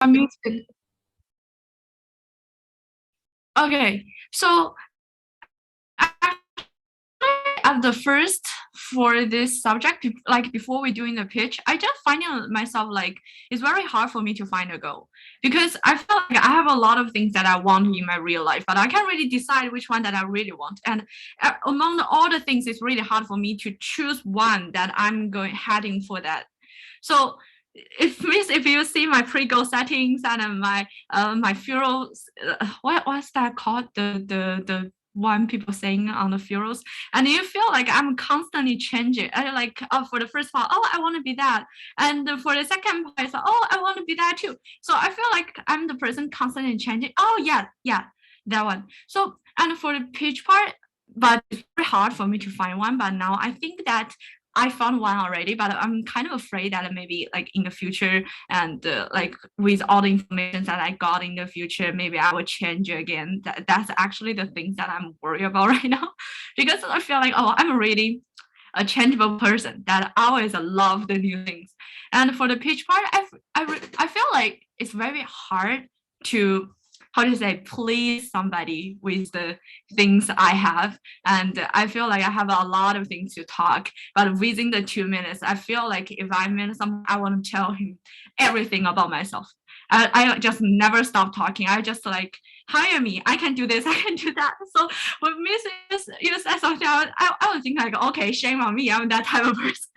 Music. Okay, so at the first for this subject, like before we doing the pitch, I just finding myself like it's very hard for me to find a goal because I feel like I have a lot of things that I want in my real life, but I can't really decide which one that I really want. And among all the things, it's really hard for me to choose one that I'm going heading for that. So it means if you see my pre-goal settings and my funerals, what's that called? The one people saying on the funerals, and you feel like I'm constantly changing. I like for the first part, oh I want to be that, and for the second part, I thought, oh I want to be that too. So I feel like I'm the person constantly changing. Oh yeah, that one. So and for the pitch part, but it's very hard for me to find one. But now I think that I found one already, but I'm kind of afraid that maybe like in the future and like with all the information that I got in the future, maybe I will change again. That's actually the things that I'm worried about right now, because I feel like, oh, I'm really a changeable person that always love the new things. And for the pitch part, I feel like it's very hard to how to say please somebody with the things I have. And I feel like I have a lot of things to talk, but within the 2 minutes, I feel like if I meet someone, I want to tell him everything about myself. I just never stop talking. I just like hire me. I can do this. I can do that. So when Miss you said something, I would think like, okay, shame on me. I'm that type of person.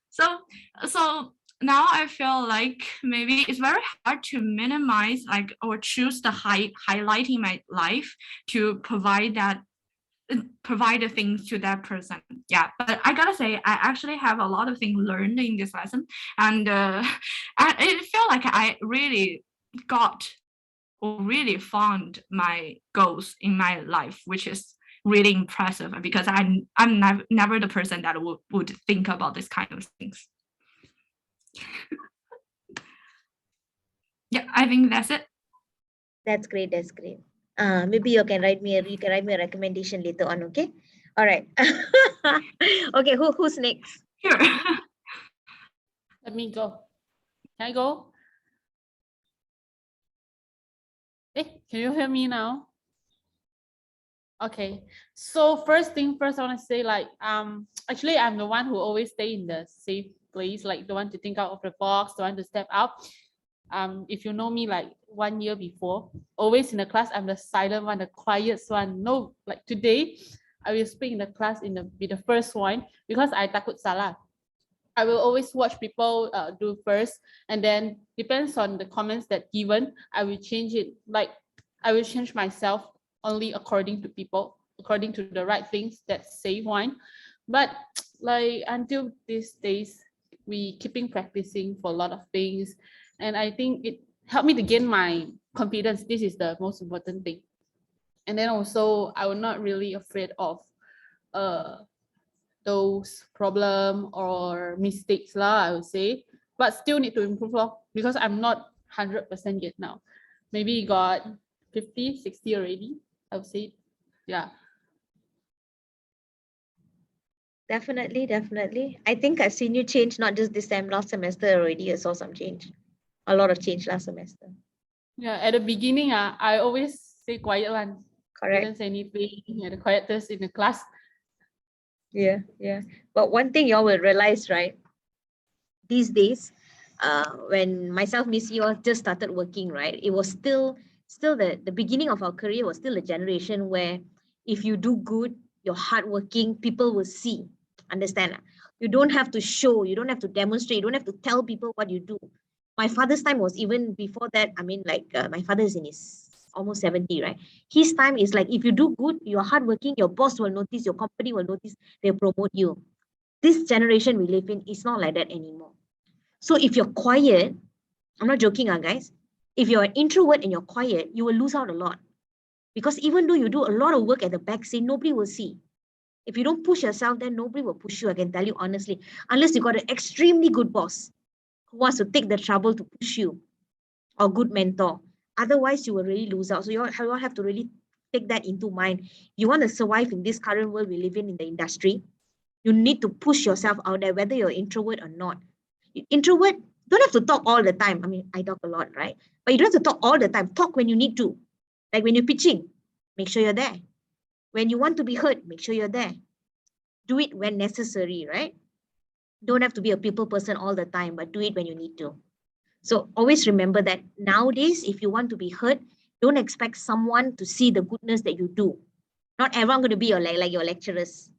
so so now I feel like maybe it's very hard to minimize like or choose the highlighting my life to provide the things to that person. Yeah, but I gotta say, I actually have a lot of things learned in this lesson, and it felt like I really got or really found my goals in my life, which is really impressive because I'm never the person that would think about this kind of things. Yeah, I think that's it. That's great. That's great. Maybe you can write me a recommendation later on. Okay. All right. Okay. Who's next? Sure. Let me go. Can I go? Can you hear me now? Okay. So first thing first, I want to say like actually I'm the one who always stay in the safe place, like the one to think out of the box, the one to step out. If you know me like 1 year before, always in the class I'm the silent one, the quiet one. No, like today I will speak in the class be the first one because I takut salah. I will always watch people do first, and then depends on the comments that given, I will change it. Like I will change myself only according to people, according to the right things that say one. But like until these days, we keeping practicing for a lot of things, and I think it helped me to gain my confidence. This is the most important thing. And then also, I was not really afraid of those problem or mistakes lah, I would say, but still need to improve lah, because I'm not 100% yet now. Maybe got 50, 60 already, I would say. Yeah. Definitely. I think I've seen you change not just this time, last semester already. I saw some change. A lot of change last semester. Yeah, at the beginning, I always say quiet one. Correct. Didn't say anything, the quietest in the class. Yeah. But one thing y'all will realize, right? These days, when myself, Miss you all just started working, right? It was still the beginning of our career was still a generation where if you do good, you're hardworking, people will see. Understand? You don't have to show, you don't have to demonstrate, you don't have to tell people what you do. My father's time was even before that. I mean, like my father is in his almost 70, right? His time is like if you do good, you're hardworking, your boss will notice, your company will notice, they'll promote you. This generation we live in is not like that anymore. So if you're quiet, I'm not joking, guys. If you're an introvert and you're quiet, you will lose out a lot. Because even though you do a lot of work at the back scene, nobody will see. If you don't push yourself, then nobody will push you. I can tell you honestly, unless you got an extremely good boss who wants to take the trouble to push you, or good mentor. Otherwise, you will really lose out. So you all have to really take that into mind. You want to survive in this current world we live in the industry, you need to push yourself out there, whether you're introvert or not. Introvert, don't have to talk all the time. I mean, I talk a lot, right? But you don't have to talk all the time. Talk when you need to. Like when you're pitching, make sure you're there. When you want to be heard, make sure you're there. Do it when necessary, right? Don't have to be a people person all the time, but do it when you need to. So always remember that nowadays, if you want to be heard, don't expect someone to see the goodness that you do. Not everyone going to be like your lecturers.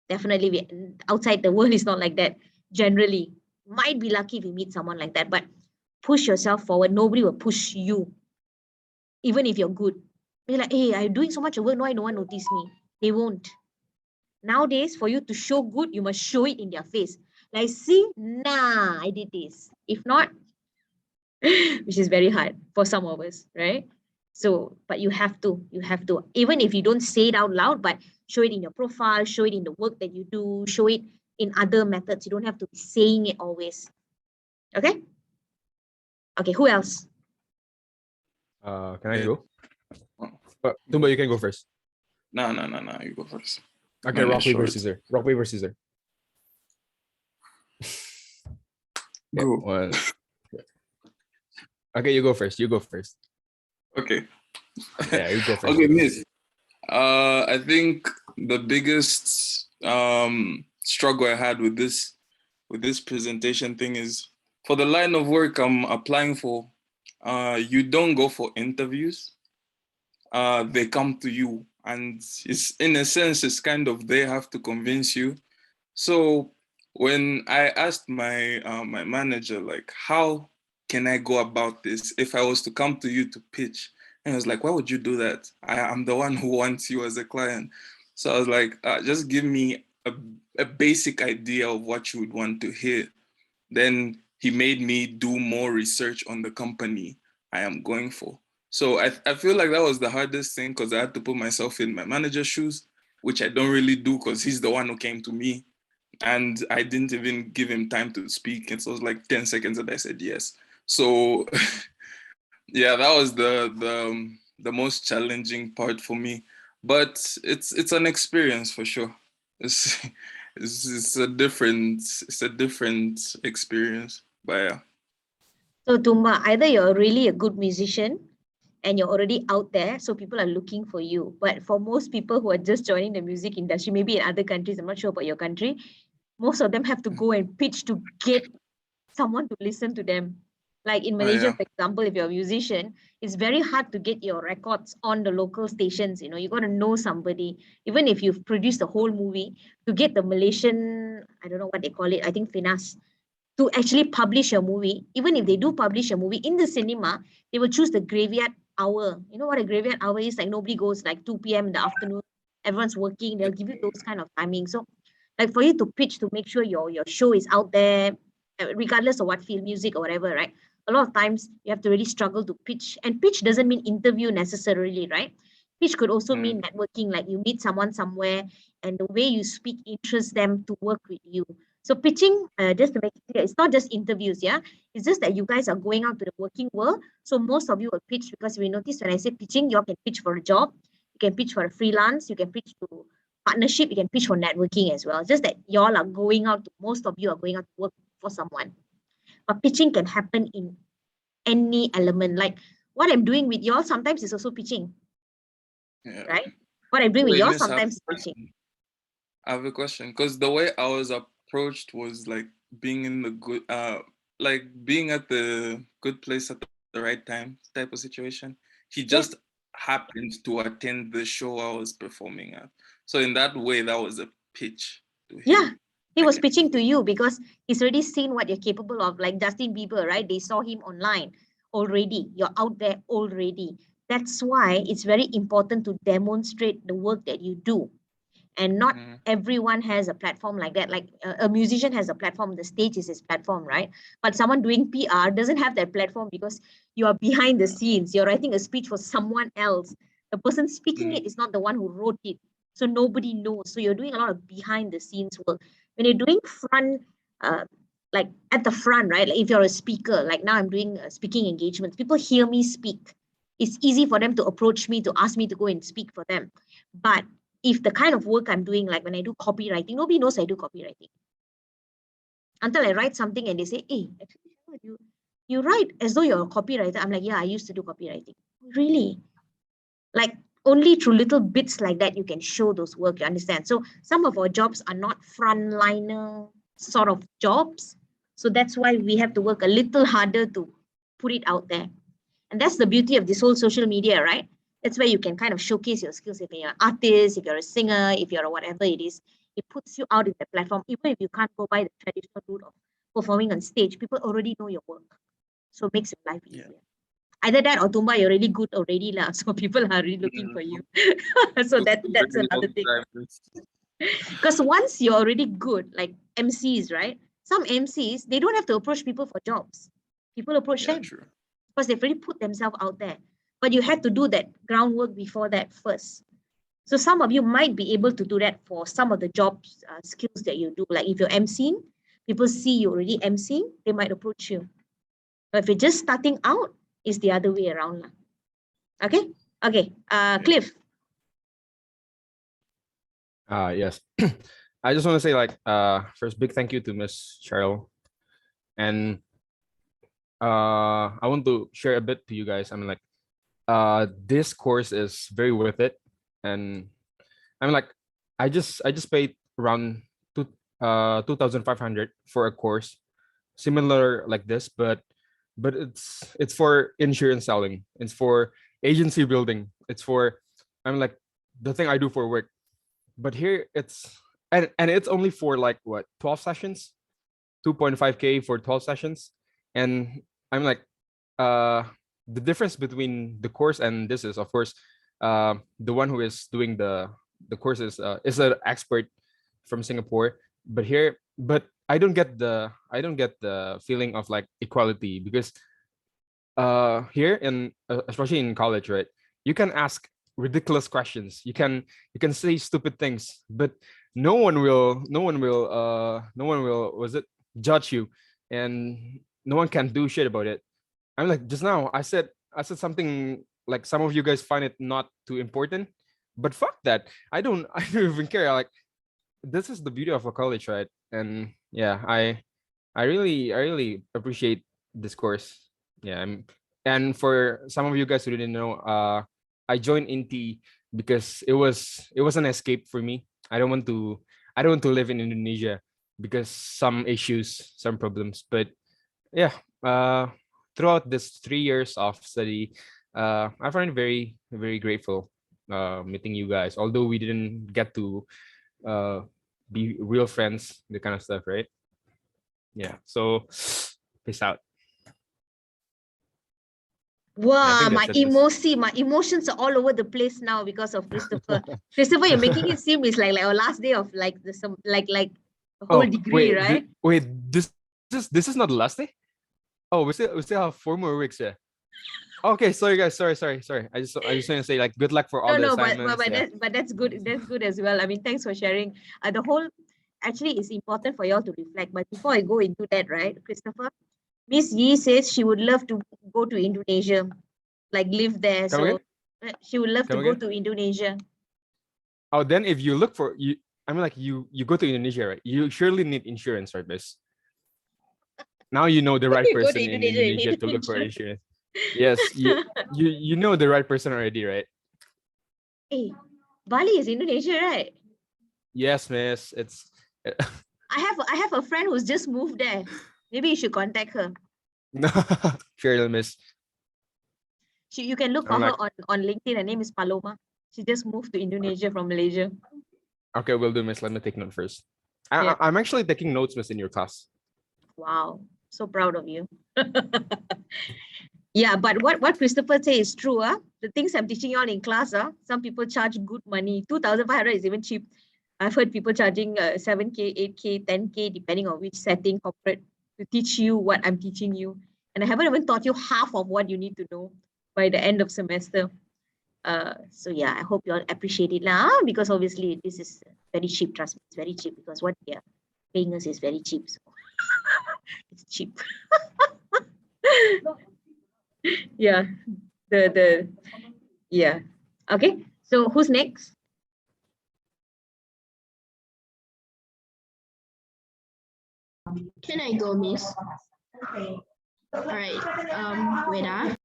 Definitely, outside the world is not like that. Generally, might be lucky if you meet someone like that, but push yourself forward. Nobody will push you, even if you're good. They're like, hey, I'm doing so much work, why no one notice me? They won't. Nowadays, for you to show good, you must show it in their face. Like, see, nah, I did this. If not, which is very hard for some of us, right? So, but you have to, even if you don't say it out loud, but show it in your profile, show it in the work that you do, show it in other methods. You don't have to be saying it always. Okay? Okay, who else? Can I go? Tumba, you can go first. No, you go first. Okay, Mine rock, is paper, short. scissors. Rock, paper, scissors. Okay, Go. one. Okay, you go first. You go first. Okay. Yeah, you go first. Okay, Miss. I think the biggest struggle I had with this presentation thing is for the line of work I'm applying for, you don't go for interviews. They come to you, and it's in a sense it's kind of they have to convince you. So when I asked my my manager, like, how can I go about this if I was to come to you to pitch? And I was like, why would you do that? I'm the one who wants you as a client. So I was like, just give me a basic idea of what you would want to hear. Then he made me do more research on the company I am going for. So I feel like that was the hardest thing because I had to put myself in my manager's shoes, which I don't really do because he's the one who came to me. And I didn't even give him time to speak. And so it was like 10 seconds that I said yes. So yeah, that was the most challenging part for me. But it's an experience for sure. It's it's a different experience. But yeah. So Tumba, either you're really a good musician and you're already out there, so people are looking for you. But for most people who are just joining the music industry, maybe in other countries, I'm not sure about your country, most of them have to go and pitch to get someone to listen to them. Like in Malaysia, yeah. for example, if you're a musician, it's very hard to get your records on the local stations. You know, you got to know somebody. Even if you've produced the whole movie, to get the Malaysian, I don't know what they call it, I think FINAS, to actually publish a movie, even if they do publish a movie in the cinema, they will choose the graveyard hour. You know what a graveyard hour is? Like nobody goes like 2 p.m. in the afternoon. Everyone's working. They'll give you those kind of timing. So like for you to pitch to make sure your show is out there, regardless of what field, music or whatever, right? A lot of times you have to really struggle to pitch. And pitch doesn't mean interview necessarily, right? Pitch could also mean networking, like you meet someone somewhere and the way you speak interests them to work with you. So pitching, just to make it clear, it's not just interviews, yeah? It's just that you guys are going out to the working world. So most of you will pitch because we notice when I say pitching, you all can pitch for a job, you can pitch for a freelance, you can pitch to partnership, you can pitch for networking as well. Just that y'all are going out, most of you are going out to work for someone. But pitching can happen in any element. Like what I'm doing with y'all sometimes is also pitching, right? What I'm doing with Wait, y'all Miss, sometimes is pitching. I have a question because the way I was approached was like being in the good, like being at the good place at the right time type of situation. He just happened to attend the show I was performing at. So in that way, that was a pitch to him. Yeah, he was pitching to you because he's already seen what you're capable of. Like Justin Bieber, right? They saw him online already. You're out there already. That's why it's very important to demonstrate the work that you do. And not everyone has a platform like that. Like a musician has a platform, the stage is his platform, right? But someone doing PR doesn't have that platform because you are behind the scenes. You're writing a speech for someone else. The person speaking it is not the one who wrote it. So nobody knows. So you're doing a lot of behind the scenes work. When you're doing front, like at the front, right? Like if you're a speaker, like now I'm doing speaking engagements, people hear me speak. It's easy for them to approach me, to ask me to go and speak for them. But if the kind of work I'm doing, like when I do copywriting, nobody knows I do copywriting. Until I write something and they say, hey, actually, God, you write as though you're a copywriter. I'm like, yeah, I used to do copywriting. Really? Like only through little bits like that you can show those work, you understand? So some of our jobs are not frontliner sort of jobs. So that's why we have to work a little harder to put it out there. And that's the beauty of this whole social media, right? That's where you can kind of showcase your skills. If you're an artist, if you're a singer, if you're a whatever it is, it puts you out in the platform. Even if you can't go by the traditional route of performing on stage, people already know your work. So it makes your life easier. Either that or Tumba, you're really good already lah. So people are really looking for you. So that's another thing. Because once you're already good, like MCs, right? Some MCs, they don't have to approach people for jobs. People approach them because they've already put themselves out there. But you had to do that groundwork before that first. So some of you might be able to do that for some of the jobs, skills that you do. Like if you're MCing, people see you already MCing, they might approach you. But if you're just starting out, it's the other way around. Okay? Okay. Cliff. Yes. I just want to say first big thank you to Miss Cheryl. And I want to share a bit to you guys. I mean this course is very worth it. And I mean I just paid around 2,500 for a course similar like this, but it's for insurance selling. It's for agency building. It's for the thing I do for work. But here it's and it's only for 12 sessions, 2.5K for 12 sessions. And I'm the difference between the course and this is, of course, the one who is doing the course is an expert from Singapore. But I don't get the feeling of equality, because here in especially in college, right, you can ask ridiculous questions, you can say stupid things, but no one will was it judge you, and no one can do shit about it. I'm just now I said something some of you guys find it not too important, but fuck that. I don't even care. This is the beauty of a college, right? And yeah, I really appreciate this course. Yeah, and for some of you guys who didn't know, I joined Inti because it was an escape for me. I don't want to live in Indonesia because some issues, some problems. But yeah, throughout this 3 years of study, I find it very, very grateful meeting you guys. Although we didn't get to be real friends, the kind of stuff, right? Yeah. So peace out. Wow, my emotions are all over the place now because of Christopher. Christopher, you're making it seem it's like our last day of like a whole degree, right? This is not the last day. Oh, we still have 4 more weeks. Yeah. Okay, sorry guys. Sorry. I just want to say good luck for all the assignments. But that's good. That's good as well. I mean, thanks for sharing. The whole actually is important for y'all to reflect. But before I go into that, right, Christopher, Miss Yi says she would love to go to Indonesia, live there. She would love to go to Indonesia. Oh, then if you look for you, I mean, you go to Indonesia, right? You surely need insurance, right, miss? Now you know the right person in Indonesia to look for insurance. Yes, you know the right person already, right? Hey, Bali is Indonesia, right? Yes, miss. It's. I have a friend who's just moved there. Maybe you should contact her. No, Cheryl, miss. You can look for her on LinkedIn. Her name is Paloma. She just moved to Indonesia from Malaysia. Okay, will do, miss. Let me take note first. I'm actually taking notes, miss, in your class. Wow, so proud of you. Yeah, but what Christopher says is true. The things I'm teaching you all in class, some people charge good money. 2,500 is even cheap. I've heard people charging 7K, 8K, 10K, depending on which setting, corporate, to teach you what I'm teaching you. And I haven't even taught you half of what you need to know by the end of semester. So yeah, I hope you all appreciate it now, because obviously this is very cheap. Trust me, it's very cheap, because what they are paying us is very cheap. So it's cheap. Yeah, yeah. Okay, so who's next? Can I go, miss? All right. Witha.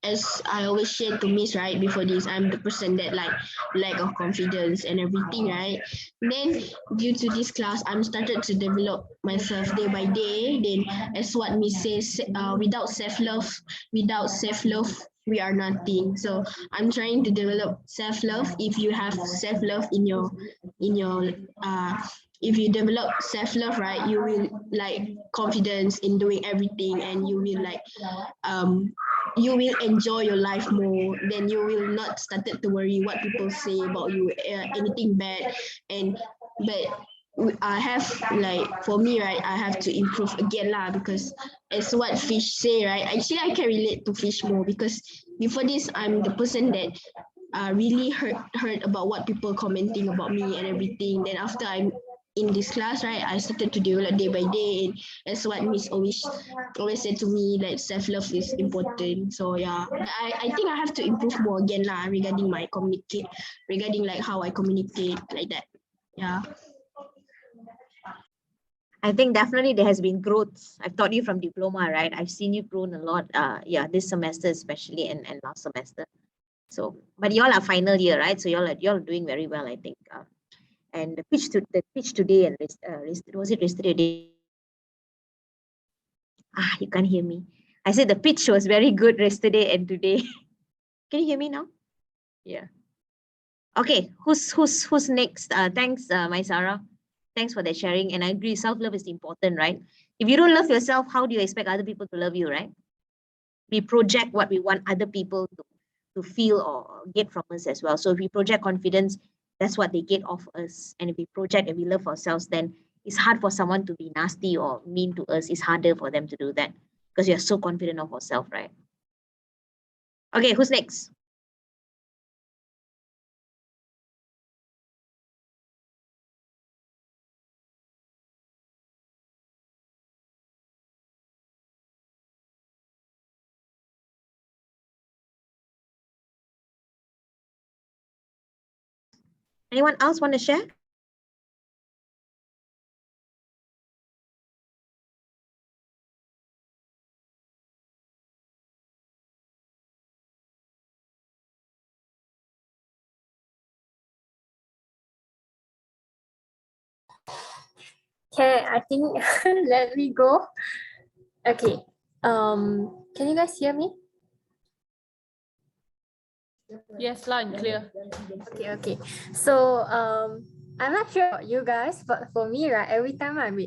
As I always share to Miss, right, before this, I'm the person that like lack of confidence and everything, right? Then due to this class, I'm started to develop myself day by day. Then as what Miss says, without self-love, we are nothing. So I'm trying to develop self-love. If you have self-love in your if you develop self-love, right, you will like confidence in doing everything, and you will like um you will enjoy your life more. Then you will not started to worry what people say about you, anything bad. And but I have like, for me, right, I have to improve again lah, because as what Fish say, right, actually I can relate to Fish more, because before this I'm the person that really hurt about what people commenting about me and everything. Then after I'm in this class, right, I started to develop day by day. And that's what Miss always said to me, that self-love is important. So yeah, I think I have to improve more again lah, regarding my communicate, regarding like how I communicate like that. Yeah. I think definitely there has been growth. I've taught you from diploma, right? I've seen you grown a lot. Yeah, this semester especially, and last semester. So, but y'all are final year, right? So y'all are doing very well, I think. And the pitch today and was it yesterday? You can't hear me. I said the pitch was very good yesterday and today. Can you hear me now? Yeah. Okay, who's next? Thanks, my Sarah. Thanks for that sharing. And I agree, self-love is important, right? If you don't love yourself, how do you expect other people to love you, right? We project what we want other people to feel or get from us as well. So if we project confidence, that's what they get off us. And if we project and we love ourselves, then it's hard for someone to be nasty or mean to us. It's harder for them to do that because you're so confident of yourself, right? Okay, who's next? Anyone else want to share? Okay, I think let me go. Okay. Can you guys hear me? Yes, loud and clear. Okay. So I'm not sure about you guys, but for me, right, every time I'm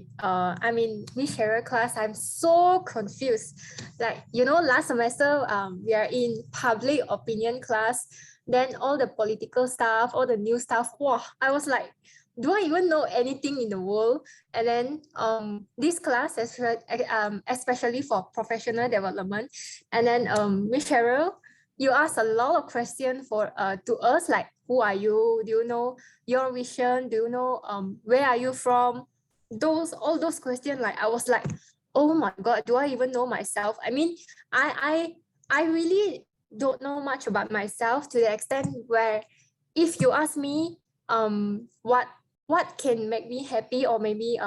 in Miss Cheryl class, I'm so confused. Like, last semester, we are in public opinion class, then all the political stuff, all the new stuff. Wow, I was like, do I even know anything in the world? And then this class, especially for professional development, and then Miss Cheryl, you ask a lot of questions to us, like, who are you? Do you know your vision? Do you know where are you from? All those questions, like I was like, oh my god, do I even know myself? I mean, I really don't know much about myself, to the extent where if you ask me what can make me happy, or maybe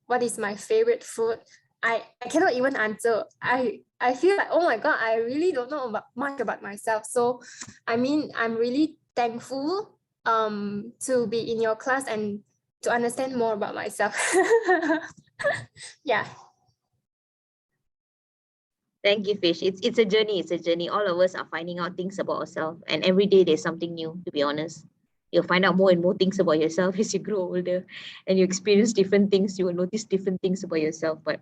what is my favorite food, I cannot even answer. I feel like, oh my god, I really don't know much about myself. So I mean, I'm really thankful to be in your class and to understand more about myself. Yeah. Thank you, Fish. It's a journey. It's a journey. All of us are finding out things about ourselves, and every day there's something new. To be honest, you'll find out more and more things about yourself as you grow older, and you experience different things. You will notice different things about yourself. But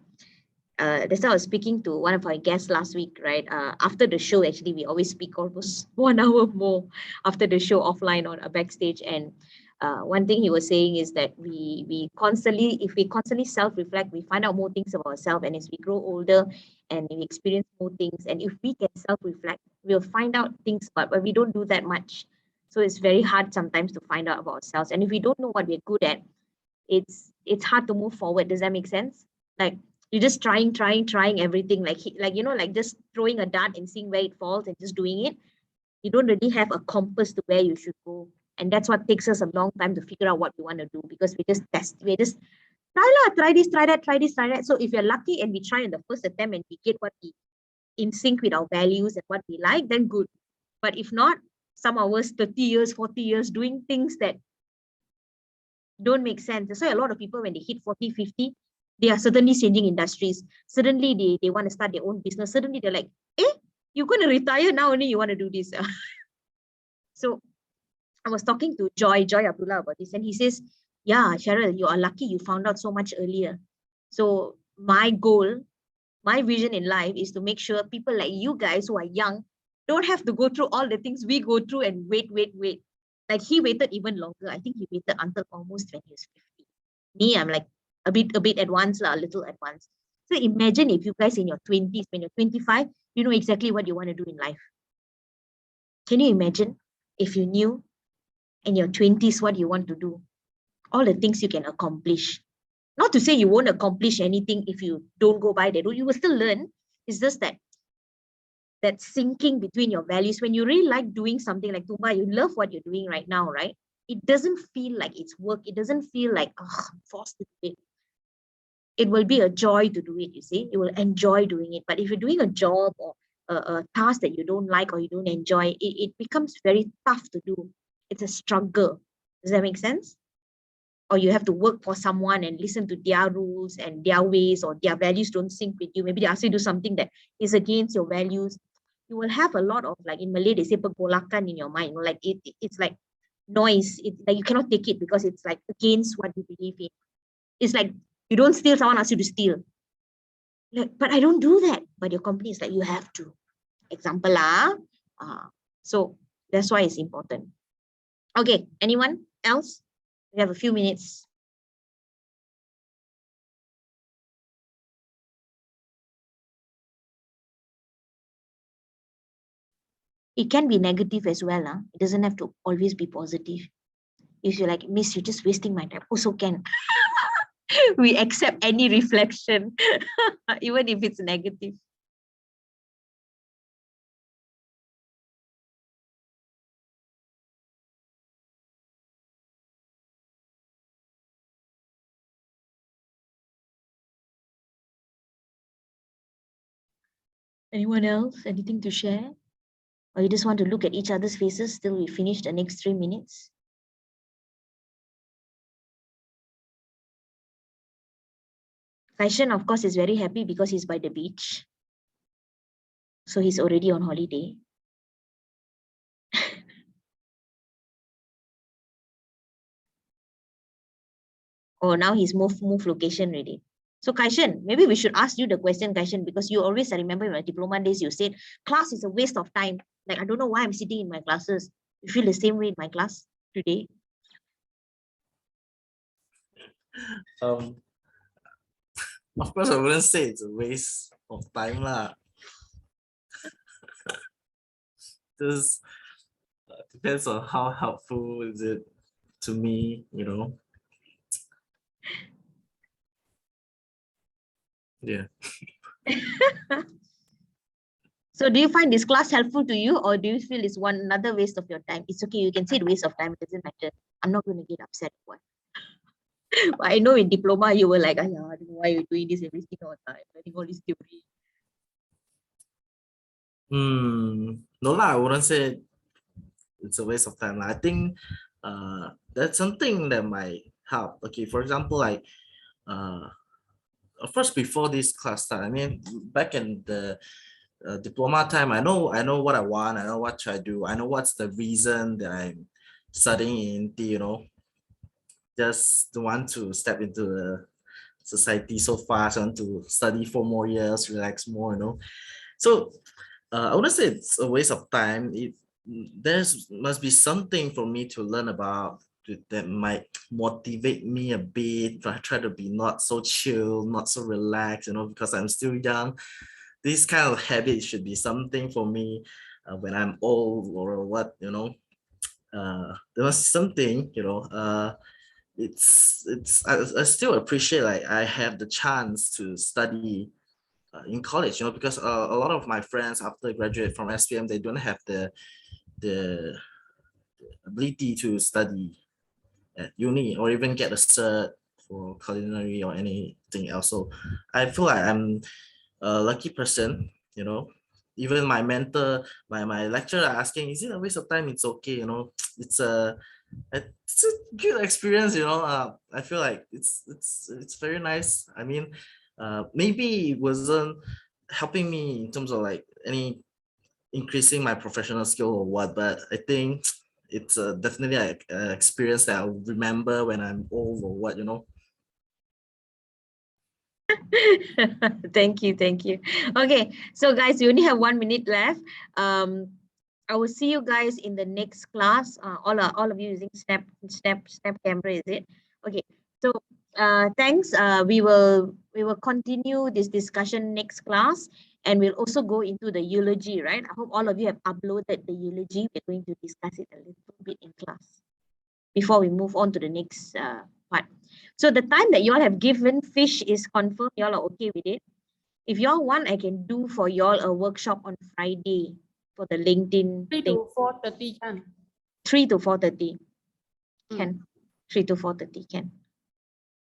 that's how I was speaking to one of our guests last week, right? After the show, actually, we always speak almost 1 hour more after the show offline on a backstage. And one thing he was saying is that if we constantly self-reflect, we find out more things about ourselves. And as we grow older and we experience more things, and if we can self-reflect, we'll find out things, but we don't do that much. So it's very hard sometimes to find out about ourselves. And if we don't know what we're good at, it's hard to move forward. Does that make sense? Like, you're just trying everything, like just throwing a dart and seeing where it falls and just doing it. You don't really have a compass to where you should go. And that's what takes us a long time to figure out what we want to do, because we're just try this, try that, try this, try that. So if you're lucky and we try in the first attempt and we get what we in sync with our values and what we like, then good. But if not, some of us 30 years, 40 years doing things that don't make sense. That's why a lot of people, when they hit 40, 50, they are suddenly changing industries. Suddenly they want to start their own business. Suddenly they're like, you're going to retire now, only you want to do this. So I was talking to Joy Abdullah about this, and he says, yeah, Cheryl, you are lucky you found out so much earlier. So my goal, my vision in life is to make sure people like you guys who are young don't have to go through all the things we go through and wait. Like he waited even longer. I think he waited until almost when he was 50. Me, I'm like a bit advanced, a little advanced. So imagine if you guys in your 20s, when you're 25, you know exactly what you want to do in life. Can you imagine if you knew in your 20s what you want to do? All the things you can accomplish. Not to say you won't accomplish anything if you don't go by that route. You will still learn. It's just that syncing between your values. When you really like doing something like Tumba, you love what you're doing right now, right? It doesn't feel like it's work. It doesn't feel like, I'm forced to do it. It will be a joy to do it, you see. You will enjoy doing it. But if you're doing a job or a task that you don't like or you don't enjoy, it becomes very tough to do. It's a struggle. Does that make sense? Or you have to work for someone and listen to their rules and their ways, or their values don't sync with you. Maybe they ask you to do something that is against your values. You will have a lot of, like in Malay, they say pergolakan in your mind. Like it's like noise. It's like you cannot take it because it's like against what you believe in. It's like you don't steal, someone asks you to steal. Like, but I don't do that. But your company is like, you have to. Example so that's why it's important. Okay, anyone else? We have a few minutes. It can be negative as well. It doesn't have to always be positive. If you're like, Miss, you're just wasting my time, also can. We accept any reflection, even if it's negative. Anyone else? Anything to share? Or you just want to look at each other's faces till we finish the next 3 minutes? Kaishan, of course, is very happy because he's by the beach. So he's already on holiday. Oh, now he's moved location already. So Kaishan, maybe we should ask you the question, Kaishan, because you always, I remember in my diploma days, you said class is a waste of time. Like, I don't know why I'm sitting in my classes. You feel the same way in my class today? Of course, I wouldn't say it's a waste of time lah. Just depends on how helpful is it to me, you know. Yeah. So do you find this class helpful to you, or do you feel it's another waste of your time? It's okay, you can say the waste of time, it doesn't matter. I'm not going to get upset. But I know in diploma you were like, I don't know why you're doing this every single time, learning all this theory. No lah, I wouldn't say it's a waste of time. I think that's something that might help. Okay, for example, like first before this class start, I mean, back in the diploma time, I know what I want, I know what I do, I know what's the reason that I'm studying in, you know, just want to step into the society so fast, I want to study 4 more years, relax more, you know. So I wouldn't say it's a waste of time. Must be something for me to learn about that might motivate me a bit. I try to be not so chill, not so relaxed, you know, because I'm still young. This kind of habit should be something for me when I'm old or what, you know. There was something, you know. I still appreciate like I have the chance to study in college, you know, because a lot of my friends after graduate from SPM, they don't have the ability to study at uni or even get a cert for culinary or anything else. So I feel like I'm a lucky person, you know. Even my mentor, my lecturer asking, is it a waste of time? It's okay, you know. It's a good experience, you know. I feel like it's very nice. I mean, maybe it wasn't helping me in terms of like any increasing my professional skill or what, but I think it's definitely like an experience that I'll remember when I'm old or what, you know. Thank you. Okay, so guys, we only have 1 minute left. I will see you guys in the next class. All of you using snap camera, is it? Okay, so thanks. We will continue this discussion next class, and we'll also go into the eulogy, right? I hope all of you have uploaded the eulogy. We're going to discuss it a little bit in class before we move on to the next part. So the time that you all have given fish is confirmed. You all are okay with it? If you all want, I can do for you all a workshop on Friday for the LinkedIn 3 thing. to 4:30 can. 3 to 4:30 can. 3 to 4:30 can.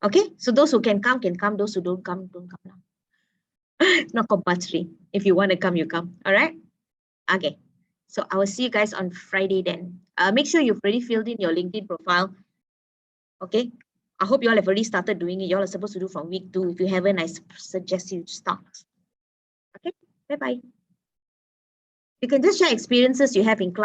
Okay, so those who can come, those who don't come now. Not compulsory. If you want to come, you come. All right. Okay, so I will see you guys on Friday then. Make sure you've already filled in your LinkedIn profile. Okay, I hope you all have already started doing it. You all are supposed to do from week 2. If you haven't, I suggest you start. Okay, bye-bye. You can just share experiences you have in class.